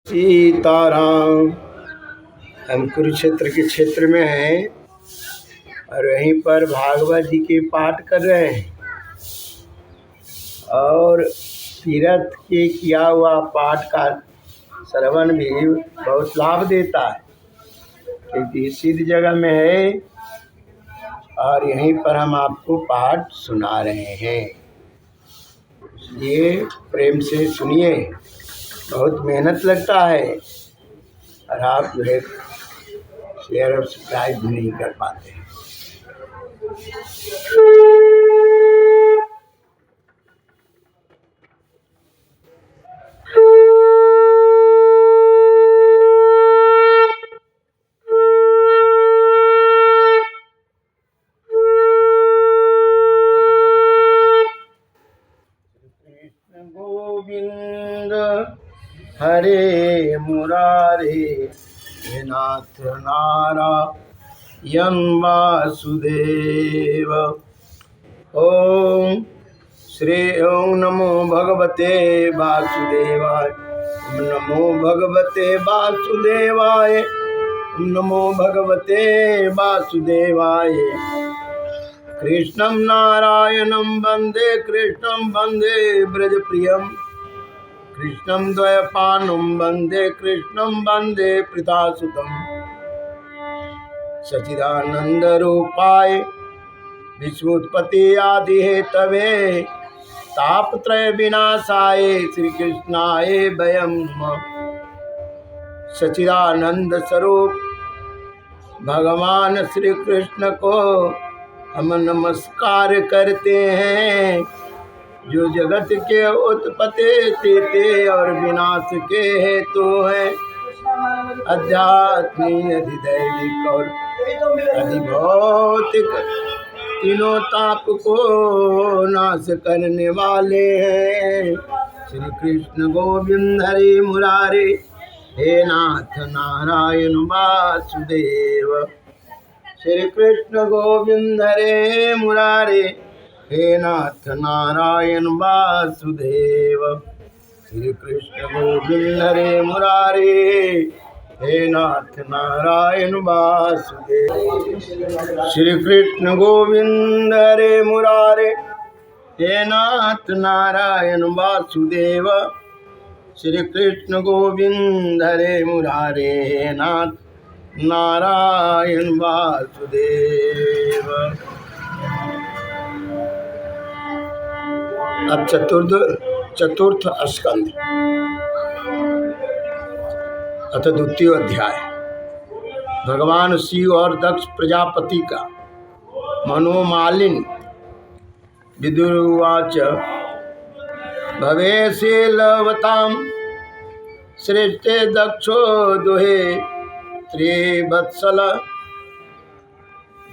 सीताराम। हम कुरुक्षेत्र के क्षेत्र में हैं और वहीं पर भागवत जी के पाठ कर रहे हैं और तीर्थ के किया हुआ पाठ का श्रवण भी बहुत लाभ देता है, क्योंकि सिद्ध जगह में है और यहीं पर हम आपको पाठ सुना रहे हैं। ये प्रेम से सुनिए, बहुत मेहनत लगता है और आप जो है शेयर और सब्सक्राइब भी नहीं कर पाते हैं। कृष्ण गोविंद हरे मुरारे, हे नाथ नारायण वासुदेव। ओम नमो भगवते वासुदेवाय। ओम नमो भगवते वासुदेवाय। ओम नमो भगवते वासुदेवाय। कृष्णं नारायणं वन्दे, कृष्णं वन्दे ब्रजप्रियं। कृष्णं द्वैपायनं वन्दे, कृष्णं वन्दे पृथासुतं। सच्चिदानन्दरूपाय विश्वोत्पत्ति आदिहेतवे, तापत्रय विनाशाय श्रीकृष्णाय वयं नमः। सच्चिदानंद स्वरूप भगवान श्री कृष्ण को हम नमस्कार करते हैं, जो जगत के उत्पत्ति स्थिति और विनाश के हेतु हैं। आध्यात्मिक, अधिदैविक और अधिभौतिक तीनों ताप को नाश करने वाले हैं। श्री कृष्ण गोविंद हरे मुरारे, हे नाथ नारायण वासुदेव। श्री कृष्ण गोविंद हरे मुरारे, हे नाथ नारायण वासुदेव। श्री कृष्ण गोविंद हरे मुरारे, हे नाथ नारायण वासुदेव। श्री कृष्ण गोविंद हरे मुरारे, हे नाथ नारायण वासुदेव। श्री कृष्ण गोविंद हरे मुरारे, हे नाथ नारायण वासुदेव। अब चतुर्थ स्कंध अथ द्वितीय अध्याय। भगवान शिव और दक्ष प्रजापति का मनोमालिन। विदुरुवाच भवेशेलवतां श्रेष्ठे दक्षो दुहे त्रिवत्सल,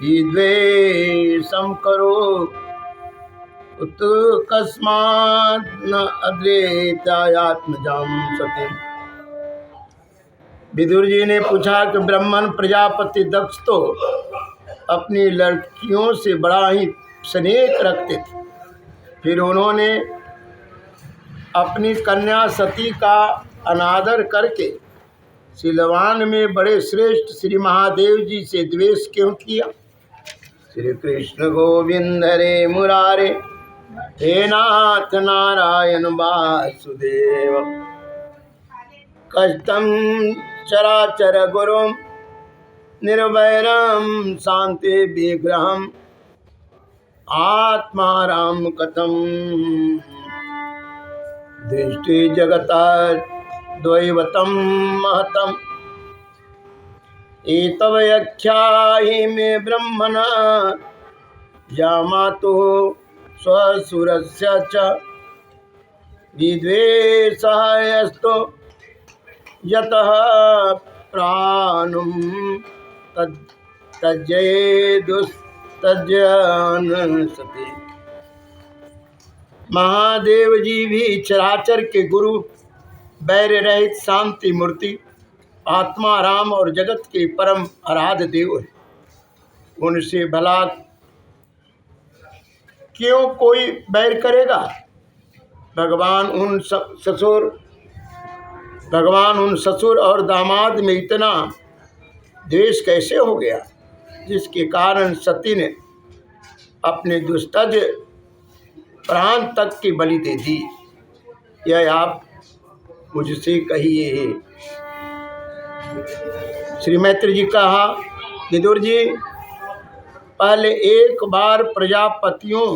विद्वेषं करो उत्कस्मात् न अद्रेत्यात्मजां सतीम्। विदुर जी ने पूछा कि ब्राह्मण प्रजापति दक्ष तो अपनी लड़कियों से बड़ा ही स्नेह रखते थे, फिर उन्होंने अपनी कन्या सती का अनादर करके सिलवान में बड़े श्रेष्ठ श्री महादेव जी से द्वेष क्यों किया। श्री कृष्ण गोविंद हरे मुरारे, हे नाथ नारायण वासुदेव। कष्टं चराचर गुरुं निर्वैरं शांति विग्रहम्, आत्माराम कथं दृष्टि जगता द्वैवतं महतम्। एतव्याख्याहि मे ब्रह्मण जामातु स्वसुरस्य च, विद्वेषायस्तु यतः प्राणं त्यजेदुस्तज्जन सती। महादेव जी भी चराचर के गुरु, वैर रहित शांति मूर्ति, आत्मा राम और जगत के परम आराध्य देव है। उनसे भला क्यों कोई बैर करेगा। भगवान उन ससुर भगवान उन ससुर और दामाद में इतना द्वेष कैसे हो गया, जिसके कारण सती ने अपने दुस्तज प्राण तक की बलि दे दी। यह आप मुझसे कहिए। श्री मैत्री जी कहा, विदुर जी, पहले एक बार प्रजापतियों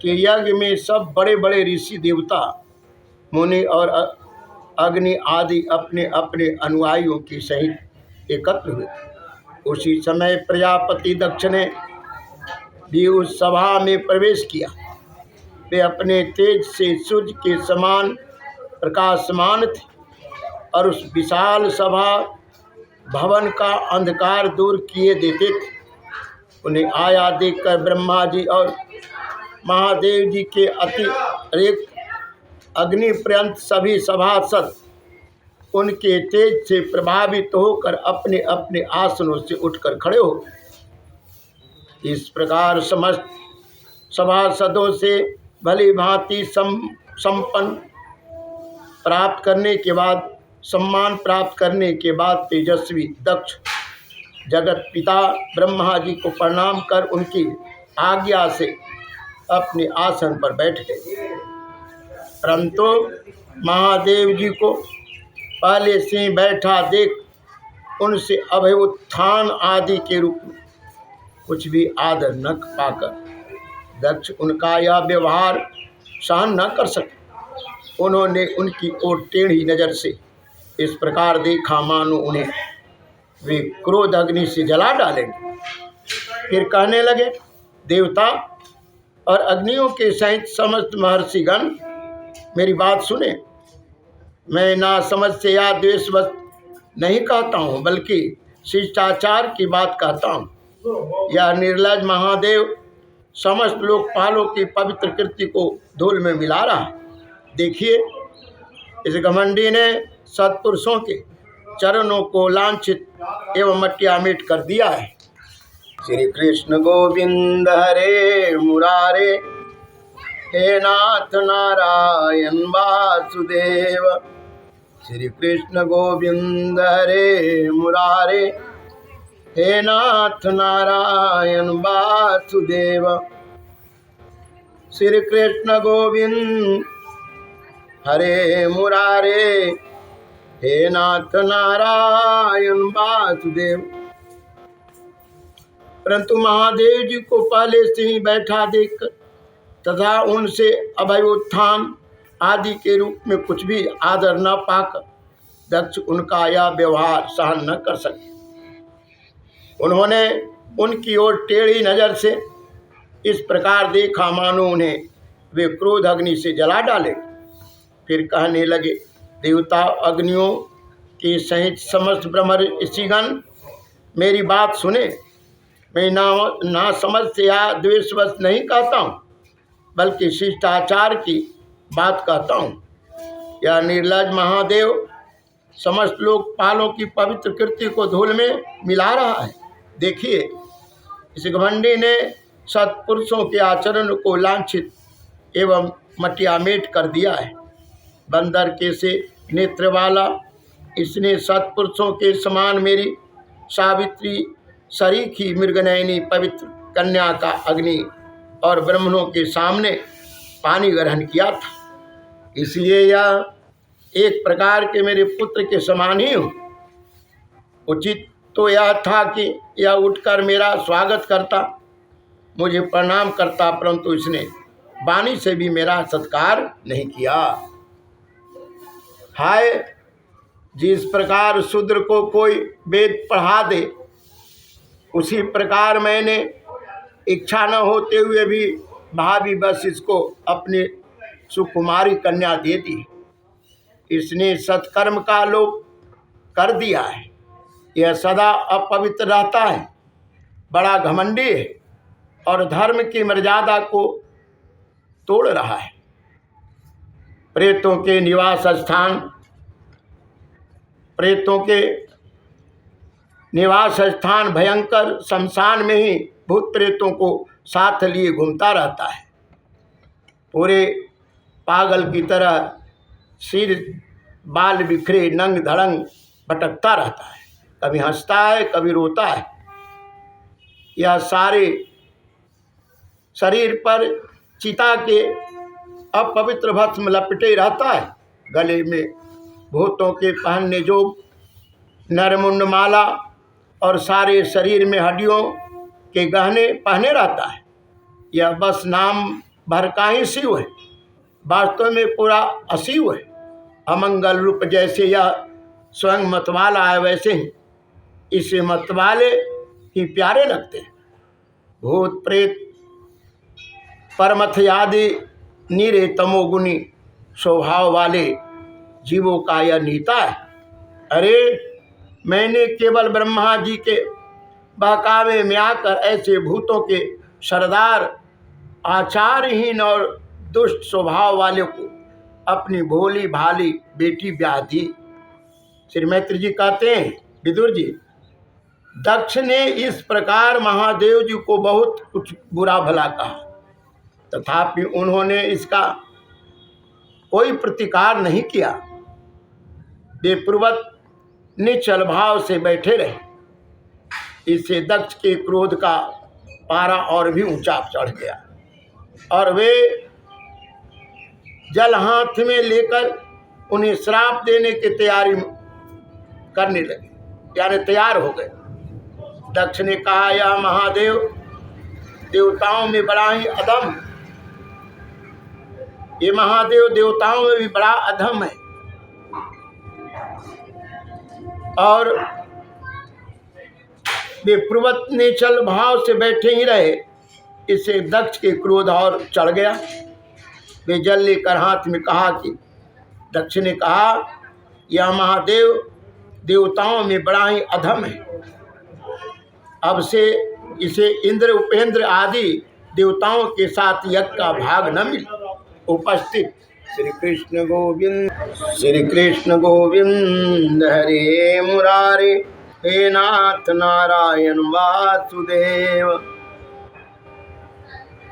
के यज्ञ में सब बड़े बड़े ऋषि देवता मुनि और अग्नि आदि अपने अपने अनुयायियों के सहित एकत्र हुए। उसी समय प्रजापति दक्ष ने भी उस सभा में प्रवेश किया। वे अपने तेज से सूर्य के समान प्रकाशमान थे और उस विशाल सभा भवन का अंधकार दूर किए देते थे। उन्हें आया देखकर ब्रह्मा जी और महादेव जी के अतिरिक्त अग्नि पर्यंत सभी सभासद उनके तेज से प्रभावित होकर अपने अपने आसनों से उठकर खड़े हो गए। इस प्रकार समस्त सभासदों से भली भांति सम्मान प्राप्त करने के बाद तेजस्वी दक्ष जगत पिता ब्रह्मा जी को प्रणाम कर उनकी आज्ञा से अपने आसन पर बैठ गए। परंतु महादेव जी को पहले से बैठा देख उनसे अभय उत्थान आदि के रूप में कुछ भी आदर न पाकर दक्ष उनका यह व्यवहार सहन न कर सके। उन्होंने उनकी ओर टेढ़ी नज़र से इस प्रकार देखा मानो उन्हें वे क्रोध अग्नि से जला डालेंगे। फिर कहने लगे, देवता और अग्नियों के सहित समस्त महर्षिगण, मेरी बात सुने। मैं ना समझ से या द्वेषवश नहीं कहता हूँ, बल्कि शिष्टाचार की बात कहता हूँ। यह निर्लज महादेव समस्त लोकपालों की पवित्र कृति को धूल में मिला रहा। देखिए, इस घमंडी ने सत्पुरुषों के चरणों को लांछित एवं मटियामेट कर दिया है। श्री कृष्ण गोविंद हरे मुरारे, हे नाथ नारायण वासुदेव। श्री कृष्ण गोविंद हरे मुरारे, हे नाथ नारायण वासुदेव। श्री कृष्ण गोविंद हरे मुरारे, हे नाथ नारायण वासुदेव। परंतु महादेव जी को पहले से ही बैठा देखकर तथा उनसे अभय उत्थान आदि के रूप में कुछ भी आदर न पाकर दक्ष उनका यह व्यवहार सहन न कर सके। उन्होंने उनकी ओर टेढ़ी नज़र से इस प्रकार देखा मानो उन्हें वे क्रोध अग्नि से जला डाले। फिर कहने लगे, देवता अग्नियों के सहित समस्त ब्रह्म ऋषिगण, मेरी बात सुने। मैं ना समझ से या द्वेषवश नहीं कहता हूँ, बल्कि शिष्टाचार की बात कहता हूँ। यह निर्लज महादेव समस्त लोकपालों की पवित्र कृति को धूल में मिला रहा है। देखिए, इस घमंडी ने सत्पुरुषों के आचरण को लांछित एवं मटियामेट कर दिया है। बंदर के से नेत्र वाला इसने सत्पुरुषों के समान मेरी सावित्री सरीखी मृगनयनी पवित्र कन्या का अग्नि और ब्राह्मणों के सामने पानी ग्रहण किया था। इसलिए यह एक प्रकार के मेरे पुत्र के समान ही हूँ। उचित तो यह था कि यह उठकर मेरा स्वागत करता, मुझे प्रणाम करता, परंतु इसने वाणी से भी मेरा सत्कार नहीं किया। हाय, जिस प्रकार शूद्र को कोई वेद पढ़ा दे, उसी प्रकार मैंने इच्छा न होते हुए भी भाभी बस इसको अपनी सुकुमारी कन्या दे दी। इसने सत्कर्म का लोप कर दिया है। यह सदा अपवित्र रहता है, बड़ा घमंडी है और धर्म की मर्यादा को तोड़ रहा है। प्रेतों के निवास स्थान भयंकर शमशान में ही भूत प्रेतों को साथ लिए घूमता रहता है। पूरे पागल की तरह सिर बाल बिखरे नंग धड़ंग भटकता रहता है, कभी हंसता है कभी रोता है। यह सारे शरीर पर चिता के अपवित्र भस्म लपेटे रहता है, गले में भूतों के पहनने जोग नरमुंड माला और सारे शरीर में हड्डियों के गहने पहने रहता है। यह बस नाम भर का ही शिव है, वास्तव में पूरा अशिव है। अमंगल रूप जैसे यह स्वयं मतवाला है, वैसे ही इसे मतवाले ही प्यारे लगते हैं। भूत प्रेत परमथ आदि नीरे तमोगुनी स्वभाव वाले जीवों का यह नीता है। अरे मैंने केवल ब्रह्मा जी के बहकावे में आकर ऐसे भूतों के सरदार आचारहीन और दुष्ट स्वभाव वाले को अपनी भोली भाली बेटी ब्याह दी। श्री मैत्री जी कहते हैं, विदुर जी, दक्ष ने इस प्रकार महादेव जी को बहुत कुछ बुरा भला कहा, तथापि उन्होंने इसका कोई प्रतिकार नहीं किया। वे पूर्वत निश्चल भाव से बैठे रहे। इससे दक्ष के क्रोध का पारा और भी ऊंचा चढ़ गया और वे जल हाथ में लेकर उन्हें श्राप देने की तैयारी करने लगे, यानी तैयार हो गए। दक्ष ने कहा, यह महादेव देवताओं में बड़ा ही अधम, ये महादेव देवताओं में भी बड़ा अधम है। और वे पूर्वत निश्चल भाव से बैठे ही रहे। इससे दक्ष के क्रोध और चढ़ गया। वे जल लेकर हाथ में कहा कि दक्ष ने कहा, यह महादेव देवताओं में बड़ा ही अधम है। अब से इसे इंद्र उपेंद्र आदि देवताओं के साथ यज्ञ का भाग न मिले। उपस्थित श्री कृष्ण गोविंद हरे मुरारे, हे नाथ नारायण वासुदेव।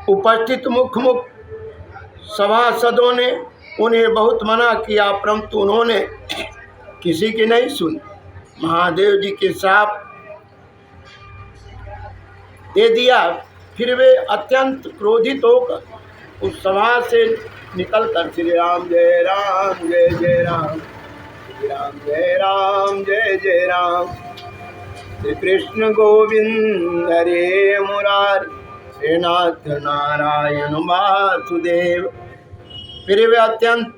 उपस्थित मुख सभासदों ने उन्हें बहुत मना किया, परंतु उन्होंने किसी की नहीं सुनी। महादेव जी के श्राप दे दिया। फिर वे अत्यंत क्रोधित होकर उस सभा से निकलकर श्री राम जय राम जय जय राम, श्री राम जय राम जय जय राम, श्री कृष्ण गोविंद हरे मुरारी, हे नाथ नारायण वासुदेव। फिर वे अत्यंत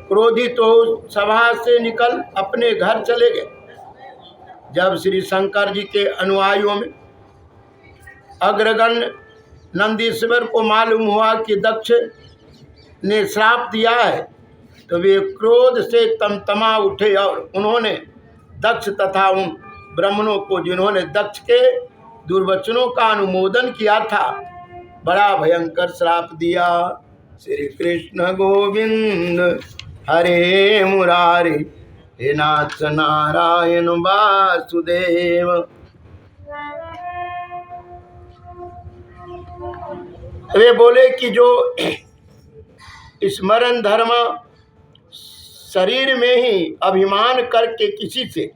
क्रोधित हो सभा से निकल अपने घर चले गए। जब श्री शंकर जी के अनुयायियों में अग्रगण्य नंदीश्वर को मालूम हुआ कि दक्ष ने श्राप दिया है, तो वे क्रोध से तमतमा उठे और उन्होंने दक्ष तथा उन ब्राह्मणों को जिन्होंने दक्ष के दुर्वचनों का अनुमोदन किया था, बड़ा भयंकर श्राप दिया। श्री कृष्ण गोविंद हरे मुरारी, हे नाथ नारायण वासुदेव। वे बोले कि जो स्मरण धर्म शरीर में ही अभिमान करके किसी से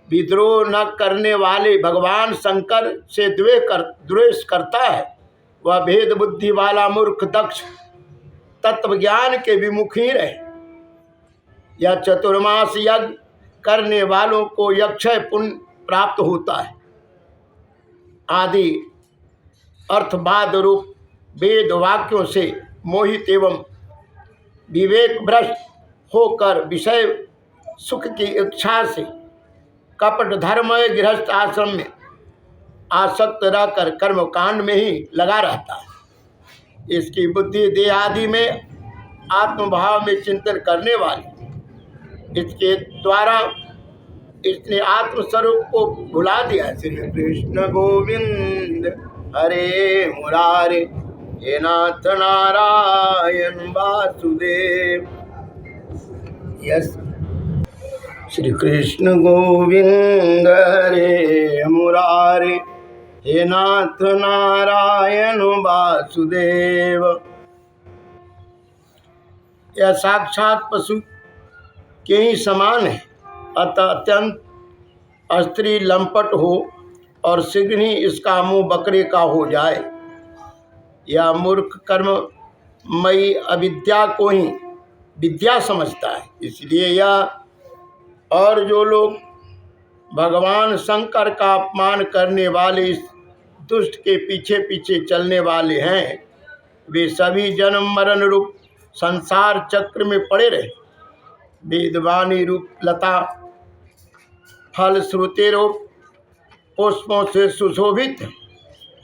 विद्रोह न करने वाले भगवान शंकर से द्वेष करता है, वह भेद बुद्धि वाला मूर्ख दक्ष तत्व ज्ञान के विमुख ही रहे। यह चतुर्मास यज्ञ करने वालों को यक्षय पुण्य प्राप्त होता है। आदि अर्थवाद रूप वेद वाक्यों से मोहित एवं विवेक भ्रष्ट होकर विषय सुख की इच्छा से कपट धर्मय गृहस्थ आश्रम में आसक्त रहकर कर्मकांड में ही लगा रहता है। इसकी बुद्धि देह आदि में आत्मभाव में चिंतन करने वाली, इसके द्वारा इसने आत्मस्वरूप को भुला दिया। श्री कृष्ण गोविंद हरे मुरारे, हे नाथ नारायण वासुदेव। यस श्री कृष्ण गोविंद हरे मुरारे, हे नाथ नारायण वासुदेव। यह साक्षात के ही समान है, अतः अत्यंत स्त्री लंपट हो और शीघ्र ही इसका मुंह बकरे का हो जाए। यह मूर्ख कर्ममयी अविद्या को ही विद्या समझता है। इसलिए यह और जो लोग भगवान शंकर का अपमान करने वाले इस दुष्ट के पीछे पीछे चलने वाले हैं, वे सभी जन्म मरण रूप संसार चक्र में पड़े रहे। वेदवाणी रूप लता फल श्रुति रूप पुष्पों से सुशोभित,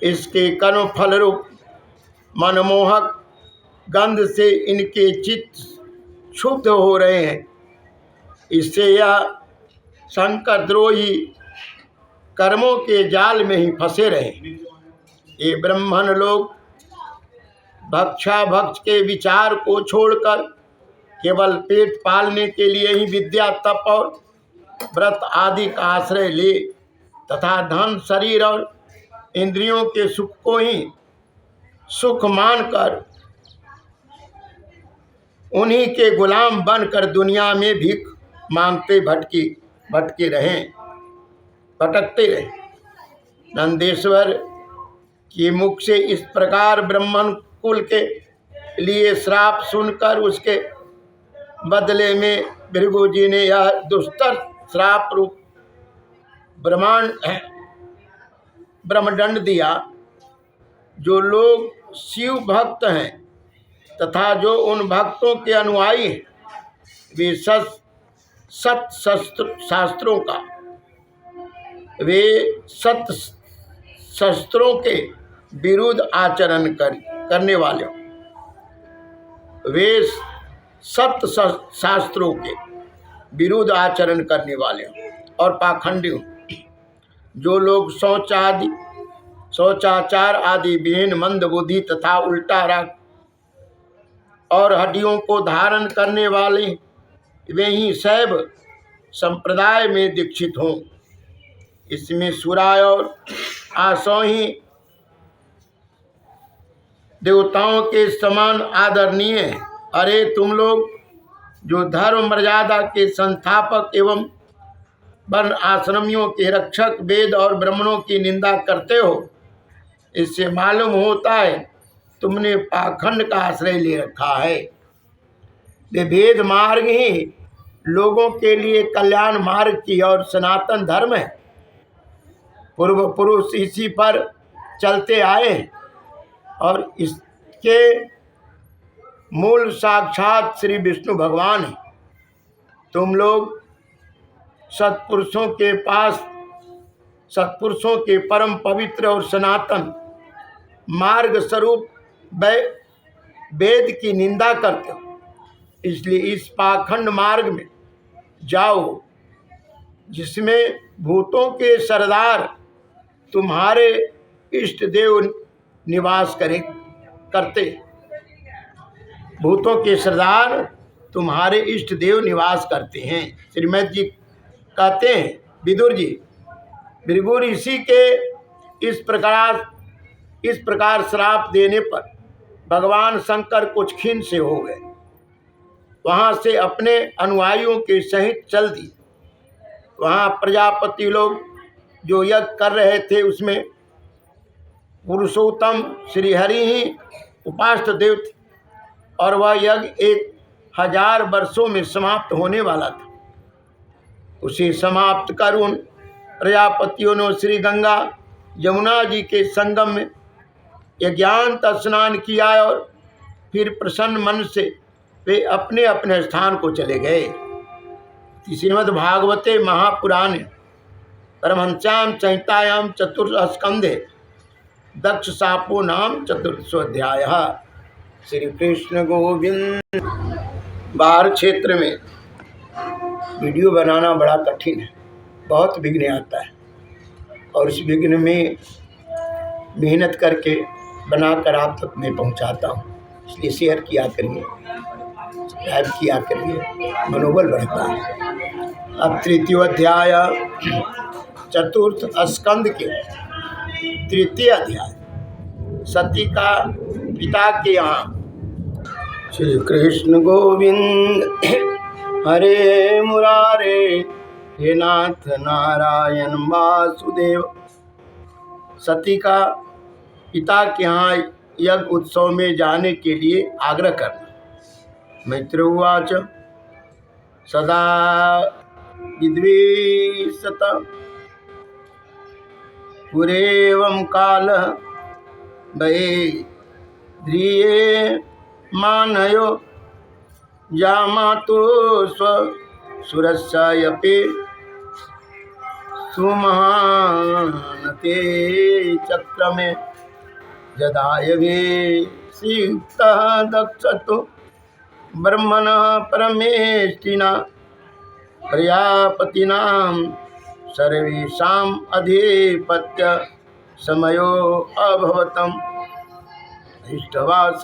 इसके कर्म फल रूप मनमोहक गंध से इनके चित्त क्षुब्ध हो रहे हैं। इससे यह शंकर द्रोही कर्मों के जाल में ही फंसे रहे। ये ब्राह्मण लोग भक्षाभक्ष के विचार को छोड़कर केवल पेट पालने के लिए ही विद्या तप और व्रत आदि का आश्रय ले तथा धन शरीर और इंद्रियों के सुख को ही सुख मानकर उन्हीं के गुलाम बनकर दुनिया में भीख मांगते भटकते रहे। नंदेश्वर के मुख से इस प्रकार ब्राह्मण कुल के लिए श्राप सुनकर उसके बदले में भृगु जी ने यह दुस्तर श्राप रूप ब्रह्मदंड दिया। जो लोग शिव भक्त हैं तथा जो उन भक्तों के अनुयायी हैं, वे सत शस्त्रों के विरुद्ध आचरण करने वाले, वे सत शास्त्रों के विरुद्ध आचरण करने वाले और पाखंडी, जो लोग शौचाचार आदि विहीन मंद बुद्धि तथा उल्टा राग और हड्डियों को धारण करने वाले, वे ही शैव संप्रदाय में दीक्षित हों। इसमें सुराय और आसोही देवताओं के समान आदरणीय है। अरे तुम लोग जो धर्म मर्यादा के संस्थापक एवं वर्ण आश्रमियों के रक्षक वेद और ब्राह्मणों की निंदा करते हो, इससे मालूम होता है तुमने पाखंड का आश्रय ले रखा है। ये वेद मार्ग ही लोगों के लिए कल्याण मार्ग की और सनातन धर्म है। पूर्व पुरुष इसी पर चलते आए और इसके मूल साक्षात श्री विष्णु भगवान है। तुम लोग सत्पुरुषों के परम पवित्र और सनातन मार्ग स्वरूप वेद की निंदा करते हो, इसलिए इस पाखंड मार्ग में जाओ जिसमें भूतों के सरदार तुम्हारे इष्ट देव निवास करते। भूतों के सरदार तुम्हारे इष्ट देव निवास करते हैं। श्रीमद जी कहते हैं, विदुर जी, भृगु ऋषि के इस प्रकार श्राप देने पर भगवान शंकर कुछ खिन्न से हो गए। वहाँ से अपने अनुयायियों के सहित चल दी। वहाँ प्रजापति लोग जो यज्ञ कर रहे थे उसमें पुरुषोत्तम श्रीहरि ही उपास्य देव थे और वह यज्ञ 1000 वर्षों में समाप्त होने वाला था। उसे समाप्त कर उन प्रजापतियों ने श्री गंगा यमुना जी के संगम में यज्ञांत स्नान किया और फिर प्रसन्न मन से वे अपने अपने स्थान को चले गए। श्रीमद् भागवते महापुराणे परमहंस्याम संहितायां चतुर्थ स्कंधे दक्ष सापो नाम चतुर्थोऽध्याय। श्री कृष्ण गोविंद। बाहर क्षेत्र में वीडियो बनाना बड़ा कठिन है, बहुत विघ्न आता है और इस विघ्न में मेहनत करके बनाकर आप तक मैं पहुंचाता हूं। इसलिए शेयर किया करिए, सब्सक्राइब किया करिए, मनोबल बढ़ता है। अब तृतीय अध्याय चतुर्थ स्कंद के तृतीय अध्याय, सती का पिता के यहाँ। श्री कृष्ण गोविंद। हरे मुरारे हे नाथ नारायण वासुदेव। सती का पिता के यहाँ यज्ञ उत्सव में जाने के लिए आग्रह करना। मैत्र उवाच सदा विद्वेषत पुरेवं काल भये ध्रिये मानयो जामातो स्वसुरस्यपि सुमहानते चक्रमे यदायवे सीक्तः दक्षतो ब्रह्मणः परमेष्टिना प्रजापतिनां सर्वेषाम् अधिपत्य समयो अभवतम्। इष्टवास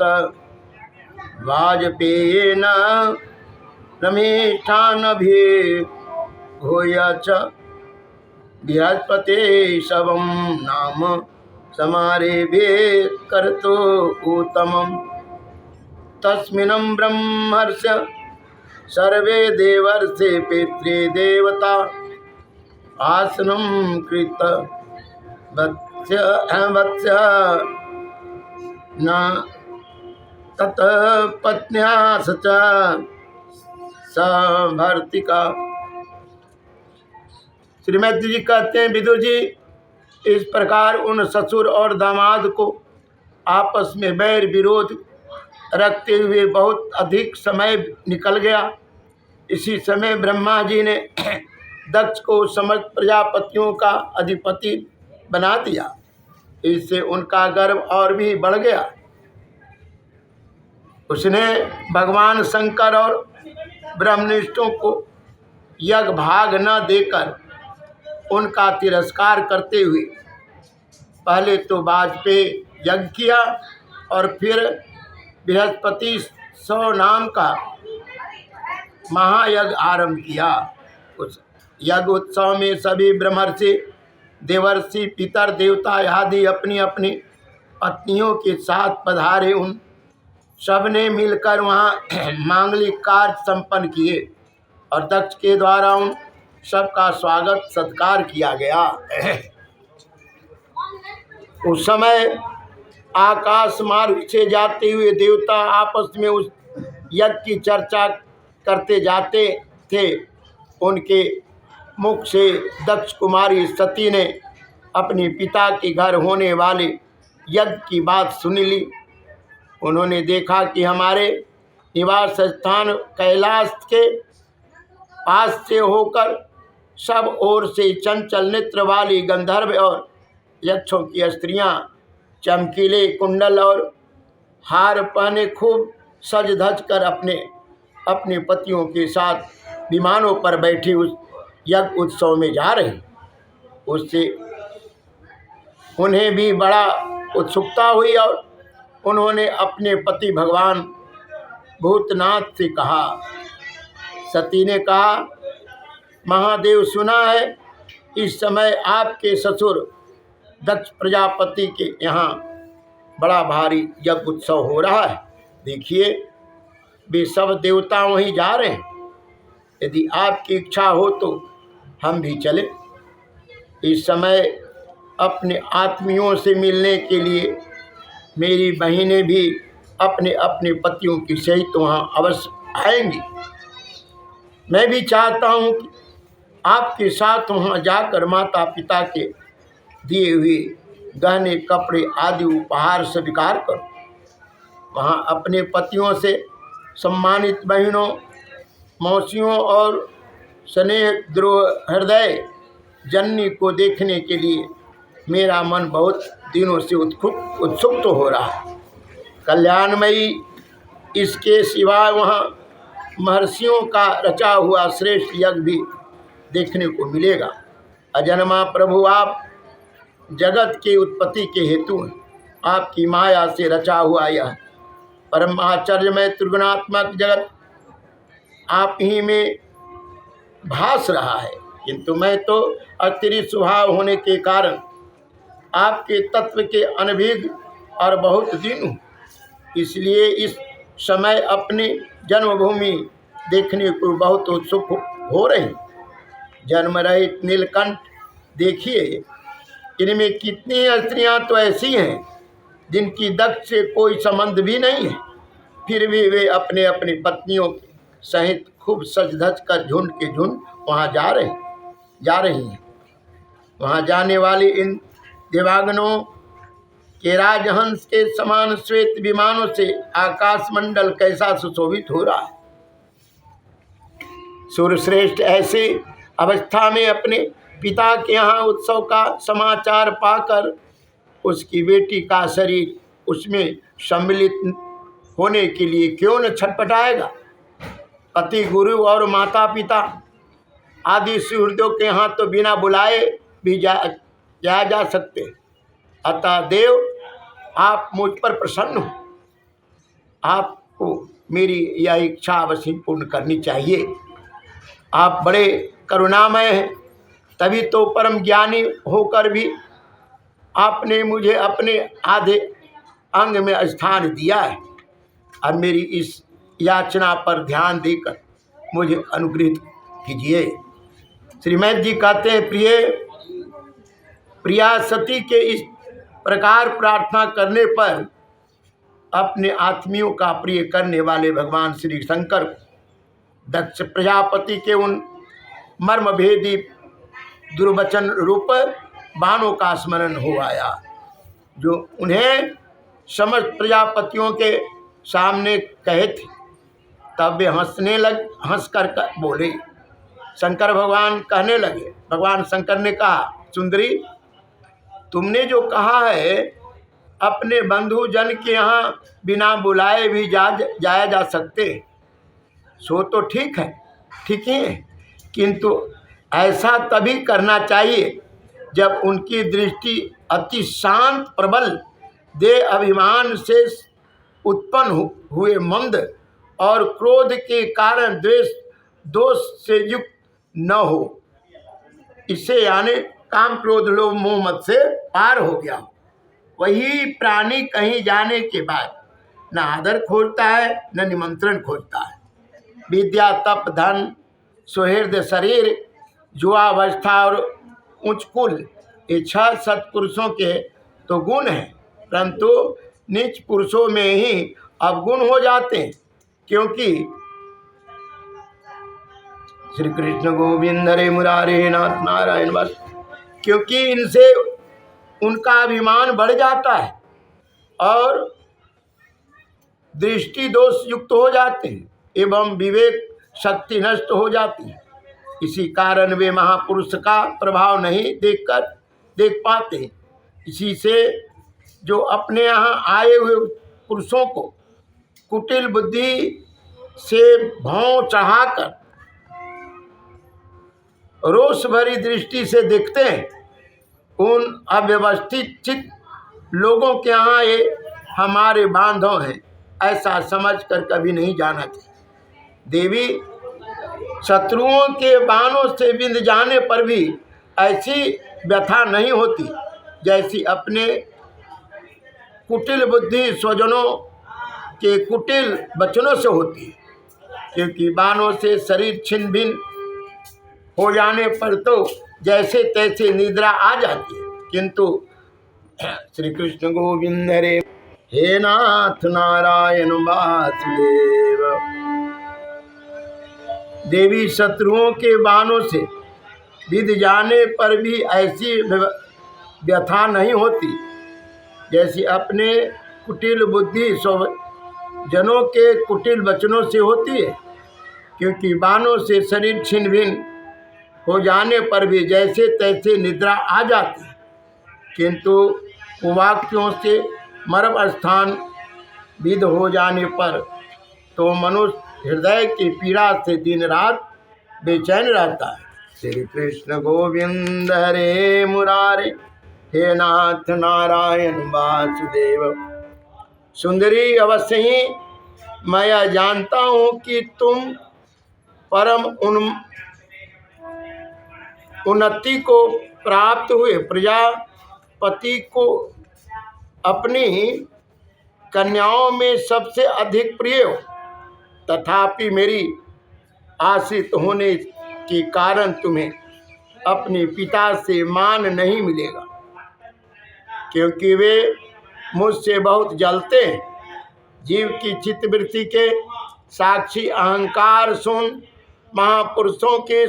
वाजपेयेन रमेष्ठानभिभूय च बृहस्पते शवं नाम समारेभे कर्तो उत्तमम्। तस्मिन् ब्रह्मर्षि सर्वे देवर्षि पितृ देवता आसनं कृत वत्स्य न तत पत्न्यास च सभर्तिका। श्रीमती जी कहते हैं विदुर जी, इस प्रकार उन ससुर और दामाद को आपस में बैर विरोध रखते हुए बहुत अधिक समय निकल गया। इसी समय ब्रह्मा जी ने दक्ष को समस्त प्रजापतियों का अधिपति बना दिया। इससे उनका गर्व और भी बढ़ गया। उसने भगवान शंकर और ब्रह्मनिष्ठों को यज्ञ भाग न देकर उनका तिरस्कार करते हुए पहले तो वाजपेयी यज्ञ किया और फिर बृहस्पति 100 नाम का महायज्ञ आरंभ किया। उस यज्ञ उत्सव में सभी ब्रह्मर्षि देवर्षि पितर देवता आदि अपनी अपनी पत्नियों के साथ पधारे। उन सब ने मिलकर वहाँ मांगलिक कार्य संपन्न किए और दक्ष के द्वारा उन सबका स्वागत सत्कार किया गया। उस समय आकाश मार्ग से जाते हुए देवता आपस में उस यज्ञ की चर्चा करते जाते थे। उनके मुख से दक्ष कुमारी सती ने अपने पिता के घर होने वाले यज्ञ की बात सुन ली। उन्होंने देखा कि हमारे निवास स्थान कैलाश के पास से होकर सब ओर से चंचल नेत्र वाली गंधर्व और यक्षों की स्त्रियां चमकीले कुंडल और हार पहने खूब सज धज कर अपने अपने पतियों के साथ विमानों पर बैठी उस यज्ञ उत्सव में जा रही। उससे उन्हें भी बड़ा उत्सुकता हुई और उन्होंने अपने पति भगवान भूतनाथ से कहा। सती ने कहा, महादेव, सुना है इस समय आपके ससुर दक्ष प्रजापति के यहाँ बड़ा भारी यज्ञ उत्सव हो रहा है। देखिए, वे सब देवता वहीं जा रहे हैं। यदि आपकी इच्छा हो तो हम भी चले। इस समय अपने आत्मियों से मिलने के लिए मेरी बहनें भी अपने अपने पतियों की सहित वहाँ अवश्य आएंगी। मैं भी चाहता हूँ कि आपके साथ वहाँ जाकर माता पिता के दिए हुए गहने कपड़े आदि उपहार स्वीकार करूँ। वहाँ अपने पतियों से सम्मानित बहनों, मौसियों और स्नेह द्रोह हृदय जननी को देखने के लिए मेरा मन बहुत दिनों से उत्सुक तो हो रहा है। कल्याणमयी इसके सिवा वहाँ महर्षियों का रचा हुआ श्रेष्ठ यज्ञ भी देखने को मिलेगा। अजन्मा प्रभु, आप जगत की उत्पत्ति के हेतु आपकी माया से रचा हुआ यह परम आश्चर्यमय त्रिगुणात्मक जगत आप ही में भास रहा है। किंतु मैं तो अतिरिक्त स्वभाव होने के कारण आपके तत्व के अनभिज्ञ और बहुत दीन हूँ। इसलिए इस समय अपनी जन्मभूमि देखने को बहुत उत्सुक हो रही। जन्म रहित नीलकंठ, देखिए इनमें कितनी स्त्रियां तो ऐसी हैं जिनकी दक्ष से कोई संबंध भी नहीं है, फिर भी वे अपने अपनी पत्नियों के सहित खूब सज धज कर झुंड के झुंड वहाँ जा रही हैं। वहाँ जाने वाली इन देवागनों के राजहंस के समान श्वेत विमानों से आकाशमंडल कैसा सुशोभित हो रहा है। सूर्यश्रेष्ठ ऐसे अवस्था में अपने पिता के यहाँ उत्सव का समाचार पाकर उसकी बेटी का शरीर उसमें सम्मिलित होने के लिए क्यों न छटपटाएगा। पति, गुरु और माता पिता आदि सुहृदों के यहाँ तो बिना बुलाए भी जा सकते। अतः देव, आप मुझ पर प्रसन्न हो, आपको मेरी यह इच्छा अवश्य पूर्ण करनी चाहिए। आप बड़े करुणामय हैं, तभी तो परम ज्ञानी होकर भी आपने मुझे अपने आधे अंग में स्थान दिया है और मेरी इस याचना पर ध्यान देकर मुझे अनुग्रहित कीजिए। श्रीमद जी कहते हैं, प्रिया सती के इस प्रकार प्रार्थना करने पर अपने आत्मियों का प्रिय करने वाले भगवान श्री शंकर को दक्ष प्रजापति के उन मर्मभेदी दुर्वचन रूप बाणों का स्मरण हो आया, जो उन्हें समस्त प्रजापतियों के सामने कहे थे। तब वे हंस कर बोले। शंकर भगवान कहने लगे, भगवान शंकर ने कहा, सुंदरी, तुमने जो कहा है अपने बंधु जन के यहाँ बिना बुलाए भी जाया जा सकते, सो तो ठीक है, ठीक ही है, किंतु ऐसा तभी करना चाहिए जब उनकी दृष्टि अति शांत प्रबल देह अभिमान से उत्पन्न हुए मंद और क्रोध के कारण दोष से युक्त न हो। इसे यानी काम, क्रोध, लोभ, मोह मद से पार हो गया हो। वही प्राणी कहीं जाने के बाद न आदर खोजता है न निमंत्रण खोजता है। विद्या, तप, धन, सुहृद शरीर, जुआवस्था और उच्च कुल, ये 6 सत्पुरुषों के तो गुण हैं, परंतु नीच पुरुषों में ही अवगुण हो जाते हैं, क्योंकि श्री कृष्ण गोविंद हरे मुरारे नाथ नारायण बस, क्योंकि इनसे उनका अभिमान बढ़ जाता है और दृष्टि दोष युक्त हो जाते हैं एवं विवेक शक्ति नष्ट हो जाती है। इसी कारण वे महापुरुष का प्रभाव नहीं देख पाते। इसी से जो अपने यहाँ आए हुए पुरुषों को कुटिल बुद्धि से भौं चढ़ाकर रोष भरी दृष्टि से देखते हैं, उन अव्यवस्थित चित्त लोगों के यहाँ ये हमारे बांधव हैं ऐसा समझकर कभी नहीं जाना चाहिए। देवी, शत्रुओं के बाणों से बिंध जाने पर भी ऐसी व्यथा नहीं होती जैसी अपने कुटिल बुद्धि स्वजनों के कुटिल वचनों से होती है, क्योंकि बाणों से शरीर छिन्न भिन्न हो जाने पर तो जैसे तैसे निद्रा आ जाती है, किंतु श्री कृष्ण गोविंद हरे, हे नाथ नारायण वासुदेव। देवी, शत्रुओं के बाणों से विध जाने पर भी ऐसी व्यथा नहीं होती जैसी अपने कुटिल बुद्धि जनों के कुटिल वचनों से होती है, क्योंकि बाणों से शरीर छिन्न भिन्न हो जाने पर भी जैसे तैसे निद्रा आ जाती है, किंतु कुवाक्यों से मर्म स्थान विद हो जाने पर तो मनुष्य हृदय की पीड़ा से दिन रात बेचैन रहता है। श्री कृष्ण गोविंद हरे मुरारे, हे नाथ नारायण वासुदेव। सुंदरी, अवश्य ही मैं यह जानता हूँ कि तुम परम उन्नति को प्राप्त हुए प्रजापति को अपनी कन्याओं में सबसे अधिक प्रिय हो। तथापि मेरी आश्रित होने के कारण तुम्हें अपने पिता से मान नहीं मिलेगा, क्योंकि वे मुझसे बहुत जलते हैं। जीव की चित्तवृत्ति के साक्षी अहंकार सुन महापुरुषों के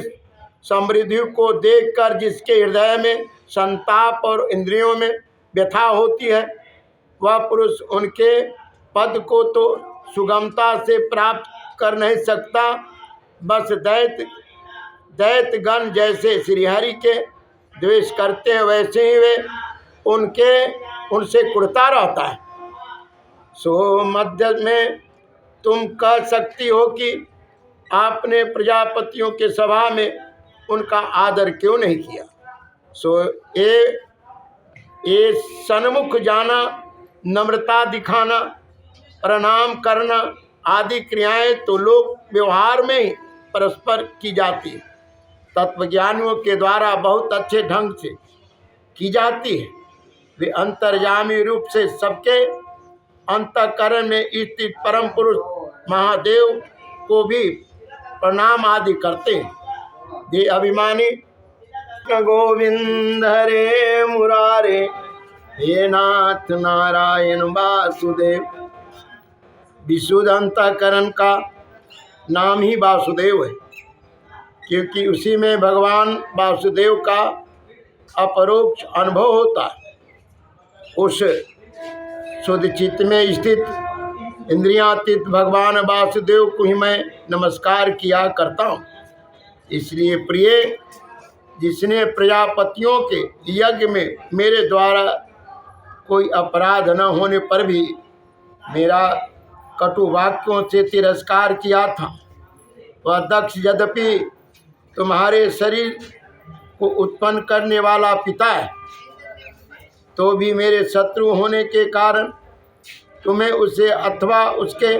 समृद्धि को देखकर जिसके हृदय में संताप और इंद्रियों में व्यथा होती है, वह पुरुष उनके पद को तो सुगमता से प्राप्त कर नहीं सकता, बस दैत्यगण जैसे श्रीहरि के द्वेष करते हैं वैसे ही वे उनसे कुढ़ता रहता है। सो मध्य में तुम कह सकती हो कि आपने प्रजापतियों के सभा में उनका आदर क्यों नहीं किया। सो ये सन्मुख जाना, नम्रता दिखाना, प्रणाम करना आदि क्रियाएं तो लोक व्यवहार में ही परस्पर की जाती है, तत्वज्ञानियों के द्वारा बहुत अच्छे ढंग से की जाती है। वे अंतर्यामी रूप से सबके अंतःकरण में स्थित परम पुरुष महादेव को भी प्रणाम आदि करते हैं। दे अभिमानी गोविंद हरे मुरारे, हे नाथ नारायण वासुदेव। विशुद्ध अंतःकरण का नाम ही वासुदेव है, क्योंकि उसी में भगवान वासुदेव का अपरोक्ष अनुभव होता है। उस शुद्ध चित्त में स्थित इंद्रियातीत भगवान वासुदेव को ही मैं नमस्कार किया करता हूँ। इसलिए प्रिय, जिसने प्रजापतियों के यज्ञ में मेरे द्वारा कोई अपराध न होने पर भी मेरा कटु वाक्यों से तिरस्कार किया था, वह दक्ष यद्यपि तुम्हारे शरीर को उत्पन्न करने वाला पिता है, तो भी मेरे शत्रु होने के कारण तुम्हें उसे अथवा उसके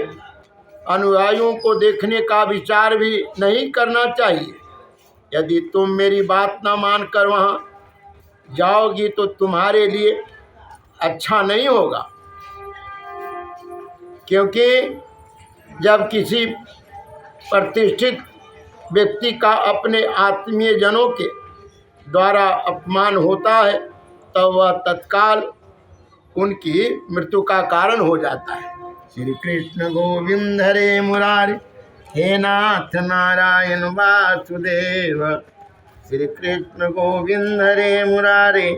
अनुयायियों को देखने का विचार भी नहीं करना चाहिए। यदि तुम मेरी बात न मानकर वहाँ जाओगी तो तुम्हारे लिए अच्छा नहीं होगा, क्योंकि जब किसी प्रतिष्ठित व्यक्ति का अपने आत्मीय जनों के द्वारा अपमान होता है तो वह तत्काल उनकी मृत्यु का कारण हो जाता है। श्री कृष्ण गोविंद हरे मुरारे, हे नाथ नारायण वासुदेव। श्री कृष्ण गोविंद हरे मुरारे,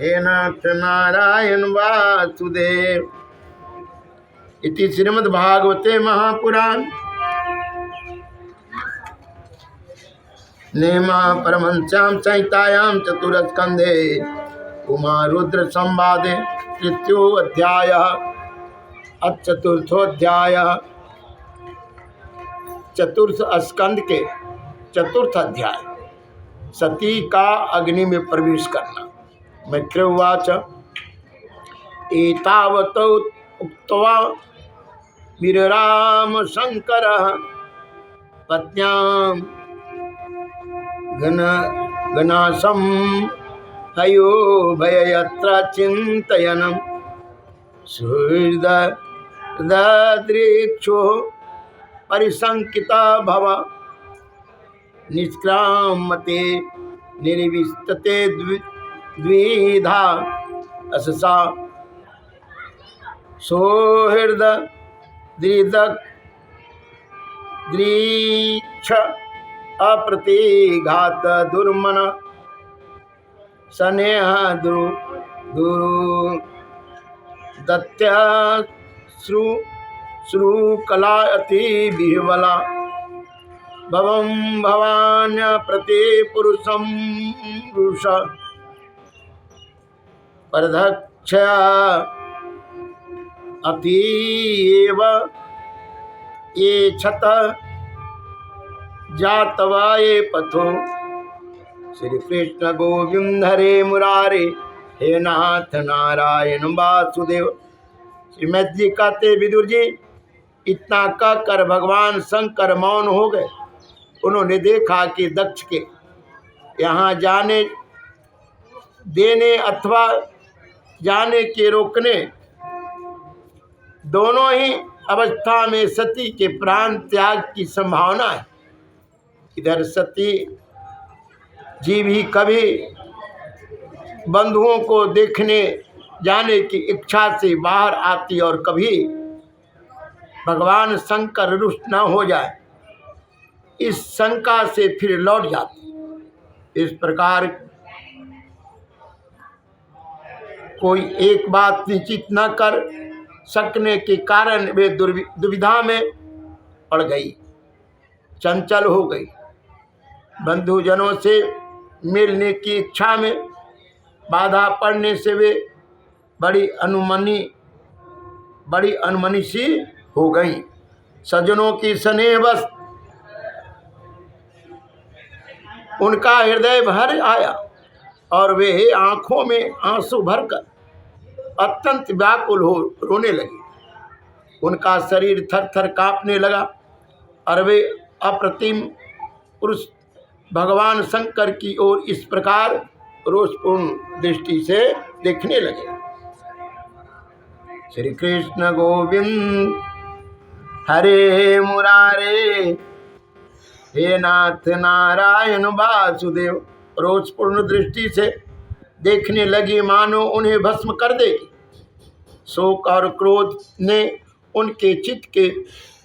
हे नाथ नारायण वासुदेव। इति श्रीमद्भागवते महापुराण नेमा परमहंस्यां संहितायां चतुर्थस्कन्धे उमारुद्र संवादे तृतीयोऽध्यायः। चतुर्थोऽध्यायः चतुर्थ स्कंद के चतुर्थ अध्याय, सती का अग्नि में प्रवेश करना। मैत्रेय उवाच, एतावत् उक्त्वा वीरराम शंकरः पत्न्यां गणासं हयो भययत्र चिन्तयनं सुहृददृक्षो परिशंकिता भव निष्क्रामते निर्विस्तते द्विधा अससा सौहृददृक्ष अप्रतिघात दुर्मन स्नेह श्रुकला अति विह्वला भवं भवान्य प्रति पुरुषं पुरुष परधक्षया अतीव ये छत जातवाये पथो। श्री कृष्ण गोविंद हरे मुरारे, हे नाथ नारायण वासुदेव। श्रीमद जी कहते, विदुर जी, इतना कहकर भगवान शंकर मौन हो गए। उन्होंने देखा कि दक्ष के यहाँ जाने देने अथवा जाने के रोकने दोनों ही अवस्था में सती के प्राण त्याग की संभावना है। इधर सती जी भी कभी बंधुओं को देखने जाने की इच्छा से बाहर आती और कभी भगवान शंकर रुष्ट न हो जाए इस शंका से फिर लौट जाती। इस प्रकार कोई एक बात निश्चित न कर सकने के कारण वे दुविधा में पड़ गई, चंचल हो गई। बंधुजनों से मिलने की इच्छा में बाधा पड़ने से वे बड़ी अनुमनी सी हो गई। सज्जनों की स्नेहवश उनका हृदय भर आया और वे आंखों में आंसू भरकर अत्यंत व्याकुल हो रोने लगे। उनका शरीर थर थर कांपने लगा और वे अप्रतिम पुरुष भगवान शंकर की ओर इस प्रकार रोषपूर्ण दृष्टि से देखने लगे। श्री कृष्ण गोविंद हरे मुरारे, हे नाथ नारायण वासुदेव। रोषपूर्ण दृष्टि से देखने लगी मानो उन्हें भस्म कर देगी। शोक और क्रोध ने उनके चित्त के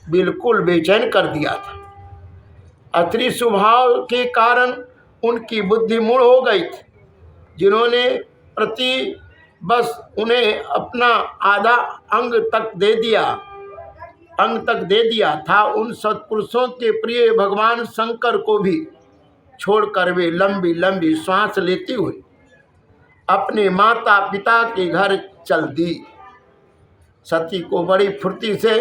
बिल्कुल बेचैन कर दिया था। अत्रि स्वभाव के कारण उनकी बुद्धि मूढ़ हो गई थी। जिन्होंने प्रति बस उन्हें अपना आधा अंग तक दे दिया था, उन सत्पुरुषों के प्रिय भगवान शंकर को भी छोड़कर वे लंबी लंबी श्वास लेती हुई अपने माता पिता के घर चल दी। सती को बड़ी फुर्ती से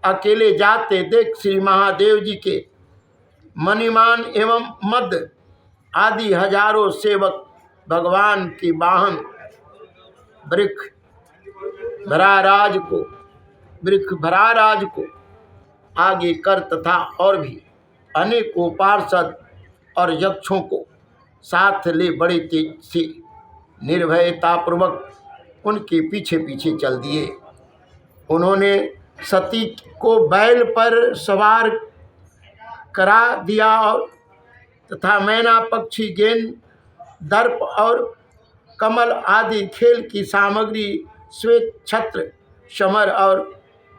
अकेले जाते देख श्री महादेव जी के मणिमान एवं मद आदि हजारों सेवक भगवान के वाहन वृक्ष भराराज को आगे कर तथा और भी अनेकों पार्षद और यक्षों को साथ ले बड़े तेज से निर्भयतापूर्वक उनके पीछे पीछे चल दिए। उन्होंने सती को बैल पर सवार करा दिया और तथा मैना पक्षी गेंद दर्प और कमल आदि खेल की सामग्री श्वेत छत्र समर और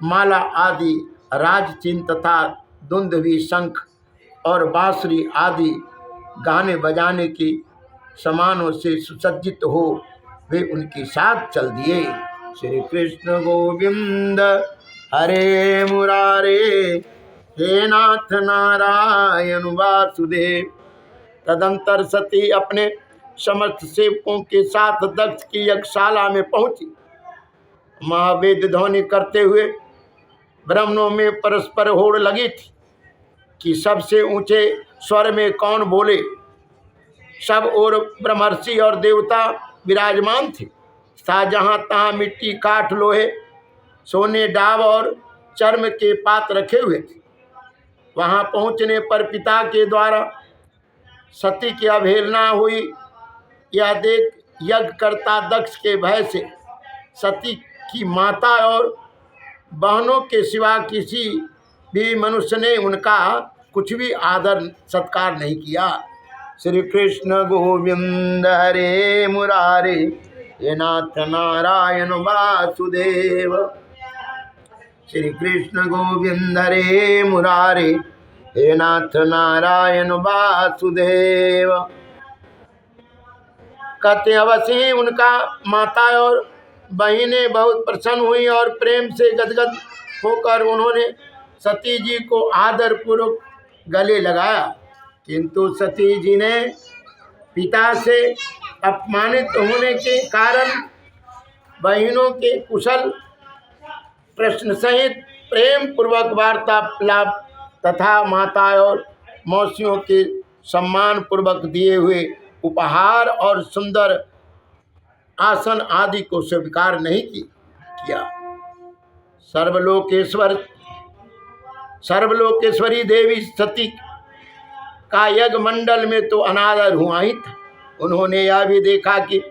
माला आदि राजचिन्ह तथा दुंदुभी शंख और बांसुरी आदि गाने बजाने की सामानों से सुसज्जित हो वे उनके साथ चल दिए। श्री कृष्ण गोविंद हरे मुरारे, हे नाथ नारायण वासुदेव। तदंतर सती अपने समस्त सेवकों के साथ दक्ष की यज्ञशाला में पहुंची। महावेद ध्वनि करते हुए ब्राह्मणों में परस्पर होड़ लगी थी कि सबसे ऊंचे स्वर में कौन बोले। सब और ब्रह्मर्षि और देवता विराजमान थे तथा जहाँ तहाँ मिट्टी काठ लोहे सोने डाब और चर्म के पात्र रखे हुए थे। वहाँ पहुँचने पर पिता के द्वारा सती की अवहेलना हुई यह देख यज्ञकर्ता दक्ष के भय से सती की माता और बहनों के सिवा किसी भी मनुष्य ने उनका कुछ भी आदर सत्कार नहीं किया। श्री कृष्ण गोविंद हरे मुरारे, हे नाथ नारायण वासुदेव। श्री कृष्ण गोविंद हरे मुरारे, हे नाथ नारायण वासुदेव। कहते अवश्य उनका माता और बहनें बहुत प्रसन्न हुई और प्रेम से गदगद होकर उन्होंने सती जी को आदरपूर्वक गले लगाया। किंतु सती जी ने पिता से अपमानित होने के कारण बहनों के कुशल प्रश्न सहित प्रेम पूर्वक वार्तालाप तथा माता और मौसियों के सम्मान पूर्वक दिए हुए उपहार और सुंदर आसन आदि को स्वीकार नहीं किया। सर्वलोकेश्वरी देवी सती का यज्ञ मंडल में तो अनादर हुआ ही था। उन्होंने यह भी देखा कि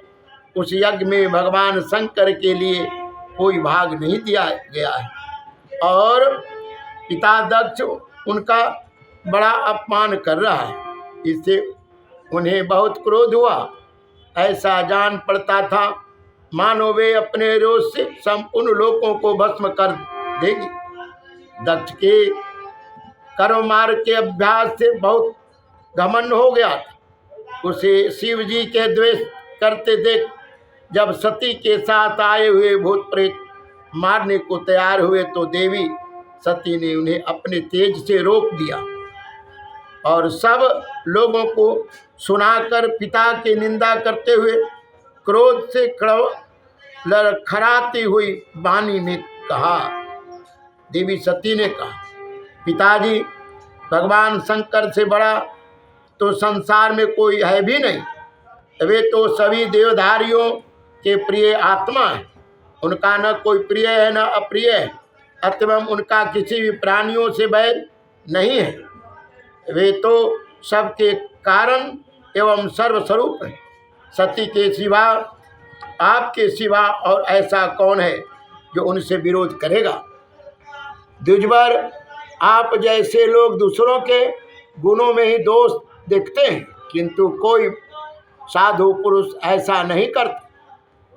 उस यज्ञ में भगवान शंकर के लिए कोई भाग नहीं दिया गया है और पिता दक्ष उनका बड़ा अपमान कर रहा है। इससे उन्हें बहुत क्रोध हुआ। ऐसा जान पड़ता था मानो वे अपने रोष से संपूर्ण लोगों को भस्म कर देगी। दक्ष के कर्म मार्ग के अभ्यास से बहुत घमंड हो गया था। उसे शिव जी के द्वेष करते देख जब सती के साथ आए हुए भूत प्रेत मारने को तैयार हुए तो देवी सती ने उन्हें अपने तेज से रोक दिया और सब लोगों को सुनाकर पिता की निंदा करते हुए क्रोध से लड़खड़ाती हुई वाणी में कहा। देवी सती ने कहा, पिताजी, भगवान शंकर से बड़ा तो संसार में कोई है भी नहीं। वे तो सभी देवधारियों के प्रिय आत्मा है। उनका न कोई प्रिय है न अप्रिय है, अथवा उनका किसी भी प्राणियों से बैर नहीं है। वे तो सबके कारण एवं सर्वस्वरूप है। सती के सिवा, आपके सिवा और ऐसा कौन है जो उनसे विरोध करेगा। द्विजवर, आप जैसे लोग दूसरों के गुणों में ही दोष देखते हैं, किंतु कोई साधु पुरुष ऐसा नहीं करते।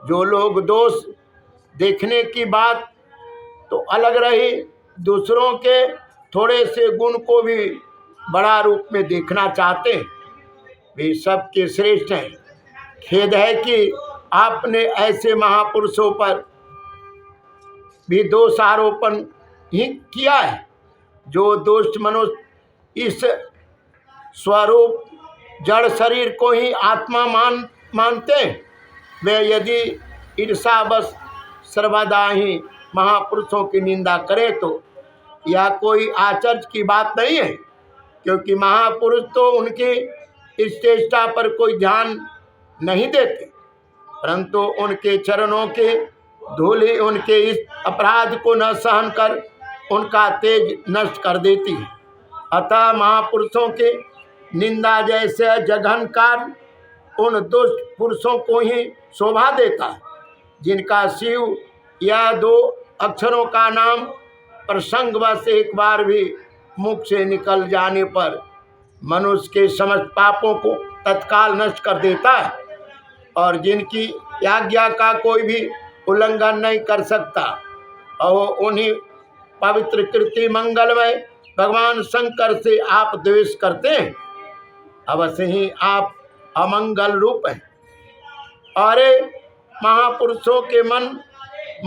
जो लोग दोष देखने की बात तो अलग रही, दूसरों के थोड़े से गुण को भी बड़ा रूप में देखना चाहते हैं, वे सबके श्रेष्ठ हैं। खेद है कि आपने ऐसे महापुरुषों पर भी दोषारोपण ही किया है जो दुष्ट मनुष्य इस स्वरूप जड़ शरीर को ही आत्मा मानते हैं। वे यदि ईर्षावश सर्वदा ही महापुरुषों की निंदा करें तो यह कोई आश्चर्य की बात नहीं है, क्योंकि महापुरुष तो उनकी इस चेष्टा पर कोई ध्यान नहीं देते, परंतु उनके चरणों के धूलि उनके इस अपराध को न सहन कर उनका तेज नष्ट कर देती है। अतः महापुरुषों के निंदा जैसे जघन कार्य उन दुष्ट पुरुषों को ही शोभा देता है, जिनका शिव या दो अक्षरों का नाम प्रसंगवश एक बार भी मुख से निकल जाने पर मनुष्य के समस्त पापों को तत्काल नष्ट कर देता है, और जिनकी आज्ञा का कोई भी उल्लंघन नहीं कर सकता। और उन्हीं पवित्र कृति मंगलमय भगवान शंकर से आप द्वेष करते हैं। अवश्य ही आप अमंगल रूप हैं। अरे महापुरुषों के मन